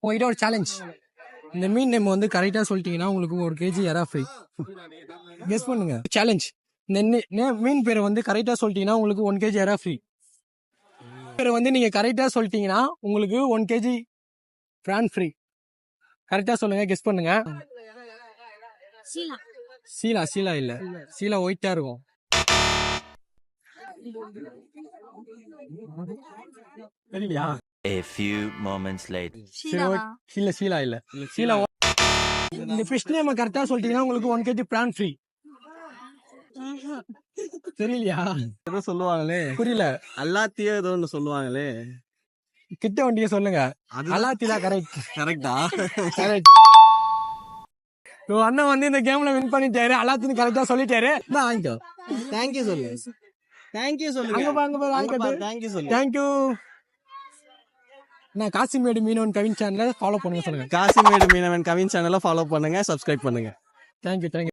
உங்ககிட்ட ஒரு சேலஞ்ச். இந்த மீன் நேம் வந்து கரெக்டா சொல்லிட்டீங்கன்னா உங்களுக்கு 1 kg எறா ஃப்ரீ. கெஸ் பண்ணுங்க. சேலஞ்ச். இந்த மீன் பேரை வந்து கரெக்டா சொல்லிட்டீங்கன்னா உங்களுக்கு 1 kg எறா ஃப்ரீ. பேரை வந்து நீங்க கரெக்டா சொல்லிட்டீங்கன்னா உங்களுக்கு 1 kg பிரான் ஃப்ரீ. கரெக்டா சொல்லுங்க, கெஸ் பண்ணுங்க. சீலா இல்ல, சீலா ஒயிட்டா இருக்கும். தெரியலையா? A few moments later. சீலா இல்ல. சீலா. இந்த ஃபிஷ் நேம் கரெக்டா சொல்லிட்டீங்கன்னா உங்களுக்கு 1 kg பிரான் ஃப்ரீ. தெரியலையா? ஏதோ சொல்லுவாங்களே, புரியல. அல்லாத்தியோ ஏதோ ஒன்று சொல்லுவாங்களே, கிட்ட வண்டிய சொல்லுங்க. அலாத்தி தான் கரெக்ட். கரெக்டா? கரெக்ட். அண்ணன் வந்து இந்த கேம்ல வின் பண்ணிட்டாரு. அலாத்தின்னு கரெக்டா சொல்லிட்டாரு. நான் வாங்கிக்கோ. தேங்க்யூ சொல்லு. தேங்க்யூ சொல்லுங்க. அங்க பாருங்க. தேங்க்யூ சொல்லு. தேங்க்யூ. நான் காசிமேடு மீனவன் கவின் சேனலை ஃபாலோ பண்ணுங்க சொல்லுங்க. காசிமேடு மீனவன் கவின் சேனலை ஃபாலோ பண்ணுங்க, சப்ஸ்கிரைப் பண்ணுங்க. தேங்க்யூ.